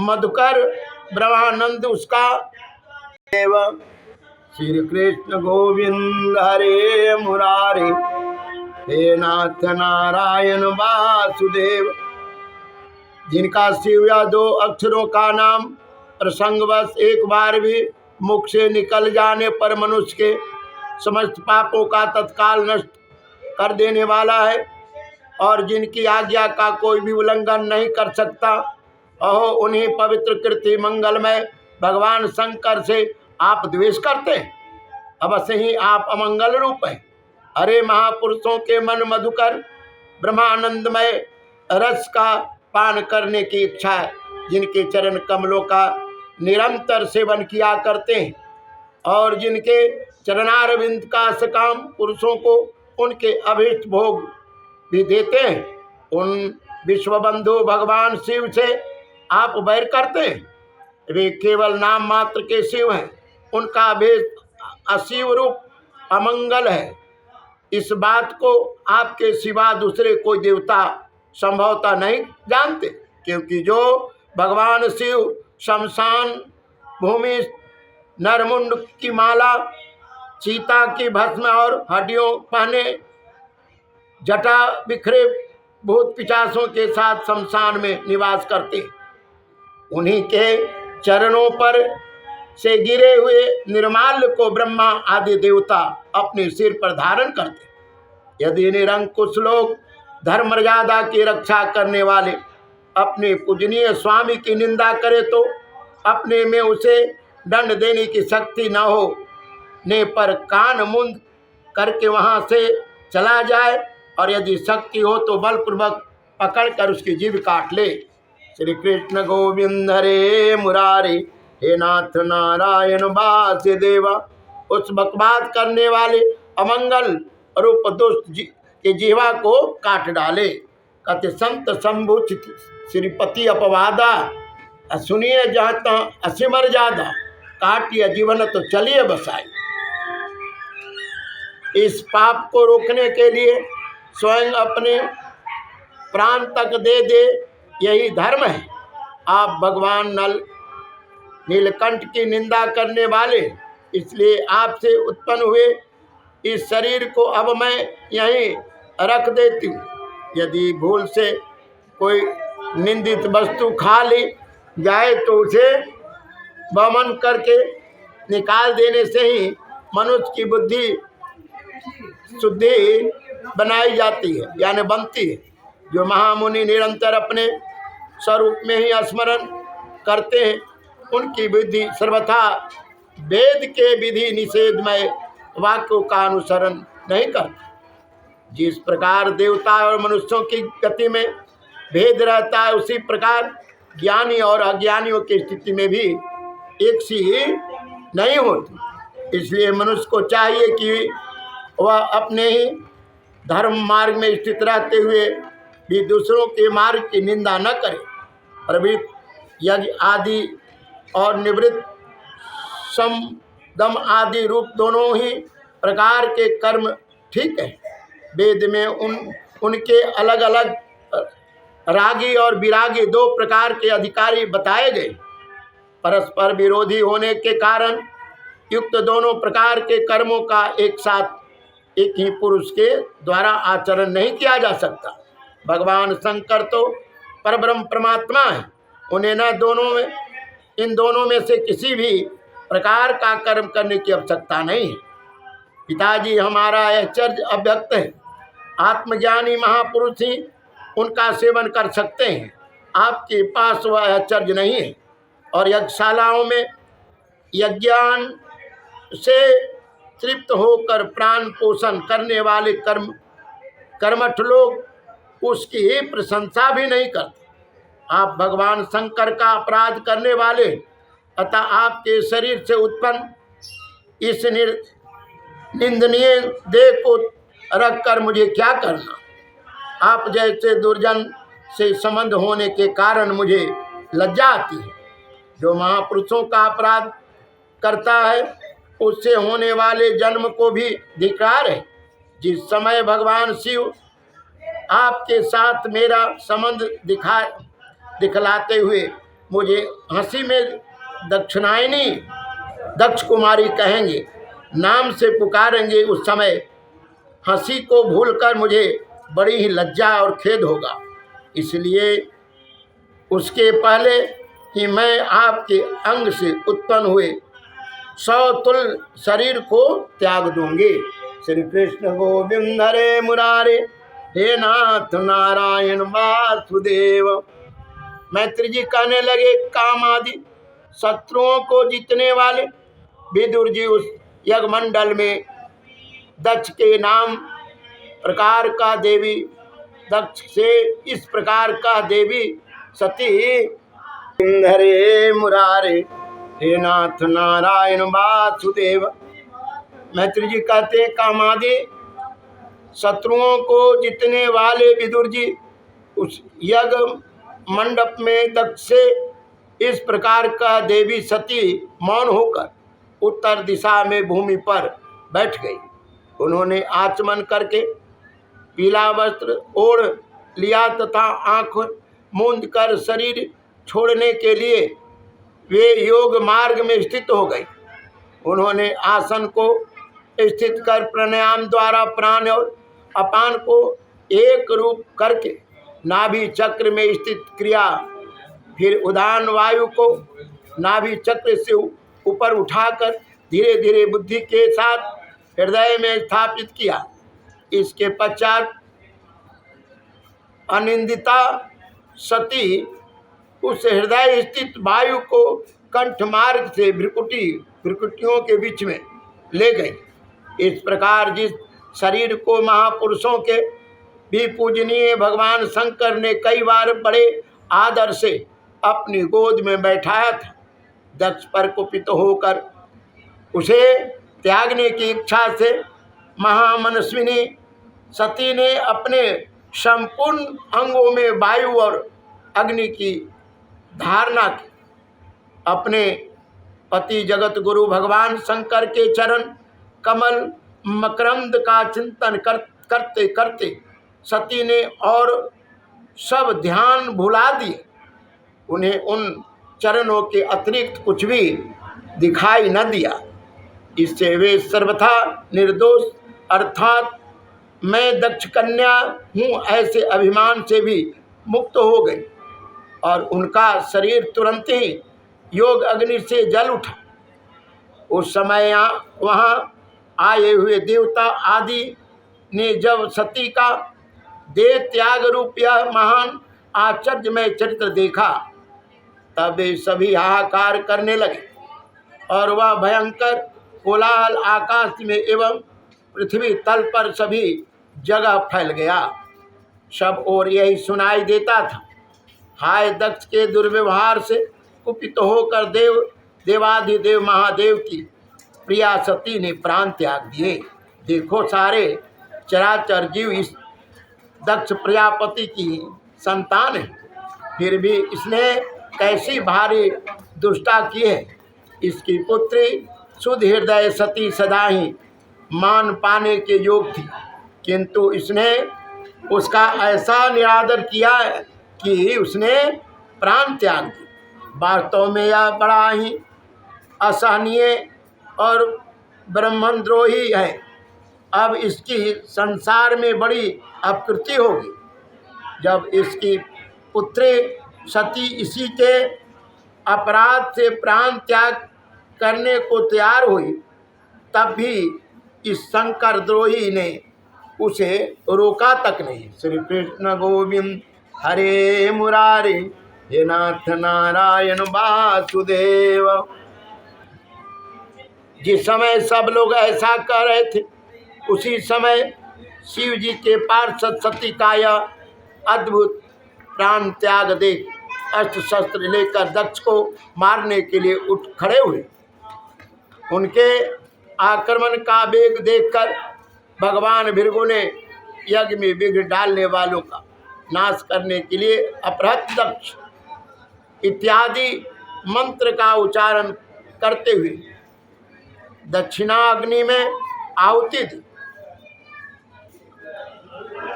मधुकर ब्रह्मानंद उसका एवं श्री कृष्ण गोविंद हरे मुरारे, हे नाथ नारायण वासुदेव। जिनका शिव या दो अक्षरों का नाम प्रसंगवश एक बार भी मुख से निकल जाने पर मनुष्य के समस्त पापों का तत्काल नष्ट कर देने वाला है, और जिनकी आज्ञा का कोई भी उल्लंघन नहीं कर सकता, अहो उन्हीं पवित्र कृति मंगलमय भगवान शंकर से आप द्वेष करते हैं। अवश्य ही आप अमंगल रूप हैं। अरे महापुरुषों के मन मधुकर ब्रह्मानंदमय रस का पान करने की इच्छा है, जिनके चरण कमलों का निरंतर सेवन किया करते हैं, और जिनके चरणारविंद का सकाम पुरुषों को उनके अभीष्ट भोग भी देते हैं, उन विश्वबंधु भगवान शिव से आप वैर करते हैं। वे केवल नाम मात्र के शिव हैं, उनका भेद अशिव रूप अमंगल है। इस बात को आपके सिवा दूसरे कोई देवता संभवतः नहीं जानते, क्योंकि जो भगवान शिव शमशान भूमि नरमुंड की माला, चीता की भस्म और हड्डियों पहने जटा बिखरे भूत पिशाचों के साथ शमशान में निवास करते, उन्हीं के चरणों पर से गिरे हुए निर्माल्य को ब्रह्मा आदि देवता अपने सिर पर धारण करते। यदि निरंकुश लोग धर्म मर्यादा की रक्षा करने वाले अपने पूजनीय स्वामी की निंदा करे तो अपने में उसे दंड देने की शक्ति न हो ने पर कान मुंद करके वहां से चला जाए, और यदि शक्ति हो तो बलपूर्वक पकड़कर उसकी जीभ काट ले। श्री कृष्ण गोविंद हरे मुरारे, हे नाथ नारायण वासुदेव। उस बकवाद करने वाले अमंगल रूप दुष्ट के जीवा को काट डाले। कहते संत शंभु श्रीपति अपवादा, सुनिए जहाँ तहाँ असिमर ज्यादा, काटिया जीवन तो चलिए बसाई। इस पाप को रोकने के लिए स्वयं अपने प्राण तक दे दे, यही धर्म है। आप भगवान नीलकंठ की निंदा करने वाले, इसलिए आपसे उत्पन्न हुए इस शरीर को अब मैं यहीं रख देती हूँ। यदि भूल से कोई निंदित वस्तु खा ली जाए तो उसे वमन करके निकाल देने से ही मनुष्य की बुद्धि शुद्धि बनाई जाती है, यानी बनती है। जो महामुनि निरंतर अपने स्वरूप में ही स्मरण करते हैं, उनकी बुद्धि सर्वथा वेद के विधि निषेधमय वाक्यों का अनुसरण नहीं करती। जिस प्रकार देवता और मनुष्यों की गति में भेद रहता है, उसी प्रकार ज्ञानी और अज्ञानियों की स्थिति में भी एक सी नहीं होती। इसलिए मनुष्य को चाहिए कि वह अपने ही धर्म मार्ग में स्थित रहते हुए भी दूसरों के मार्ग की निंदा न करे। प्रवृत्त यज्ञ आदि और निवृत्त समदम आदि रूप दोनों ही प्रकार के कर्म ठीक है। वेद में उनके अलग अलग रागी और विरागी दो प्रकार के अधिकारी बताए गए। परस्पर विरोधी होने के कारण युक्त दोनों प्रकार के कर्मों का एक साथ एक ही पुरुष के द्वारा आचरण नहीं किया जा सकता। भगवान शंकर तो परब्रह्म परमात्मा है, उन्हें इन दोनों में से किसी भी प्रकार का कर्म करने की आवश्यकता नहीं है। पिताजी हमारा आश्चर्य अव्यक्त है, आत्मज्ञानी महापुरुष ही उनका सेवन कर सकते हैं। आपके पास वह आश्चर्य नहीं है। और यज्ञशालाओं में यज्ञान से तृप्त होकर प्राण पोषण करने वाले कर्मठ लोग उसकी ही प्रशंसा भी नहीं करते। आप भगवान शंकर का अपराध करने वाले, अतः आपके शरीर से उत्पन्न इस निंदनीय देह को रखकर मुझे क्या करना। आप जैसे दुर्जन से संबंध होने के कारण मुझे लज्जा आती है। जो महापुरुषों का अपराध करता है उससे होने वाले जन्म को भी धिक्कार है। जिस समय भगवान शिव आपके साथ मेरा संबंध दिखलाते हुए मुझे हंसी में दक्षिणायनी दक्ष कुमारी कहेंगे, नाम से पुकारेंगे, उस समय हंसी को भूलकर मुझे बड़ी ही लज्जा और खेद होगा। इसलिए उसके पहले ही मैं आपके अंग से उत्पन्न हुए सौतुल शरीर को त्याग दूंगी। श्री कृष्ण गोविंद हरे मुरारे, हे नाथ नारायण वासुदेव। मैत्री जी कहने लगे, काम आदि शत्रुओं को जीतने वाले विदुर जी उस यज्ञमंडल में दक्ष के नाम प्रकार का देवी दक्ष से इस प्रकार का देवी सती हरे मुरारे, हे नाथ नारायण वासुदेव। मैत्री जी कहते हैं, कामादि शत्रुओं को जीतने वाले विदुर जी उस यज्ञ मंडप में दक्ष से इस प्रकार का देवी सती मौन होकर उत्तर दिशा में भूमि पर बैठ गई। उन्होंने आचमन करके पीला वस्त्र ओढ़ लिया तथा आँख मूंद कर शरीर छोड़ने के लिए वे योग मार्ग में स्थित हो गई। उन्होंने आसन को स्थित कर प्राणायाम द्वारा प्राण और अपान को एक रूप करके नाभि चक्र में स्थित क्रिया, फिर उदान वायु को नाभि चक्र से ऊपर उठाकर धीरे धीरे बुद्धि के साथ हृदय में स्थापित किया। इसके पश्चात अनिंदिता सती उस हृदय स्थित वायु को कंठ मार्ग से भ्रुकुटियों के बीच में ले गई। इस प्रकार जिस शरीर को महापुरुषों के भी पूजनीय भगवान शंकर ने कई बार बड़े आदर से अपनी गोद में बैठाया था, दक्ष पर कुपित होकर उसे त्यागने की इच्छा से महामनस्विनी सती ने अपने संपूर्ण अंगों में वायु और अग्नि की धारणा की। अपने पति जगत गुरु भगवान शंकर के चरण कमल मकरंद का चिंतन करते करते सती ने और सब ध्यान भुला दिए। उन्हें उन चरणों के अतिरिक्त कुछ भी दिखाई न दिया। इससे वे सर्वथा निर्दोष अर्थात मैं दक्ष कन्या हूँ ऐसे अभिमान से भी मुक्त हो गई और उनका शरीर तुरंत ही योग अग्नि से जल उठा। उस समय वहाँ आए हुए देवता आदि ने जब सती का देह त्याग रूप यह महान आश्चर्यमय चरित्र देखा तब वे सभी हाहाकार करने लगे और वह भयंकर कोलाहल आकाश में एवं पृथ्वी तल पर सभी जगह फैल गया। सब और यही सुनाई देता था, हाय दक्ष के दुर्व्यवहार से कुपित होकर देवाधिदेव महादेव की प्रिया सती ने प्राण त्याग दिए। देखो सारे चराचर जीव इस दक्ष प्रजापति की संतान है, फिर भी इसने कैसी भारी दुष्टा की है। इसकी पुत्री शुद्ध हृदय सती सदा ही मान पाने के योग थी, किंतु इसने उसका ऐसा निरादर किया कि उसने प्राण त्याग दिए। वास्तव में यह बड़ा ही असहनीय और ब्रह्मद्रोही है। अब इसकी संसार में बड़ी अपकृति होगी। जब इसकी पुत्री सती इसी के अपराध से प्राण त्याग करने को तैयार हुई तब भी इस शंकर द्रोही ने उसे रोका तक नहीं। श्री कृष्ण गोविंद हरे मुरारे हे नाथ नारायण वासुदेव। जिस समय सब लोग ऐसा कह रहे थे उसी समय शिव जी के पार्षद सती का यह अद्भुत प्राण त्याग देख अस्त्र शस्त्र लेकर दक्ष को मारने के लिए उठ खड़े हुए। उनके आक्रमण का वेग देखकर भगवान भृगु ने यज्ञ में विघ्न डालने वालों का नाश करने के लिए अपहृत दक्ष इत्यादि मंत्र का उच्चारण करते हुए दक्षिणाग्नि में आहुति दी।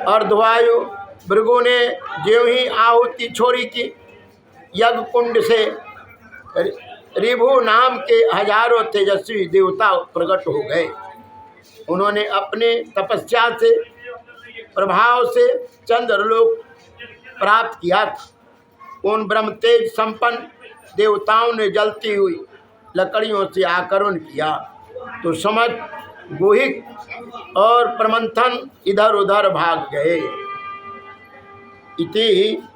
अर्धवायु भृगु ने ज्यों ही आहुति छोड़ी की यज्ञ कुंड से रिभु नाम के हजारों तेजस्वी देवता प्रकट हो गए। उन्होंने अपने तपस्या से प्रभाव से चंद्रलोक प्राप्त किया था। उन ब्रह्म तेज संपन्न देवताओं ने जलती हुई लकड़ियों से आक्रमण किया तो समझ गुहिक और प्रमंथन इधर उधर भाग गए। इति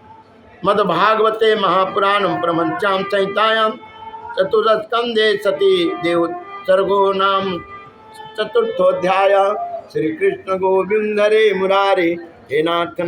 मद्भागवते महापुराणं प्रपंचां संहितायां चतुर्थस्कंधे सती देव सर्गो नाम चतुर्थोध्याय। श्री कृष्ण गोविंद हरे मुरारे हे नाथ।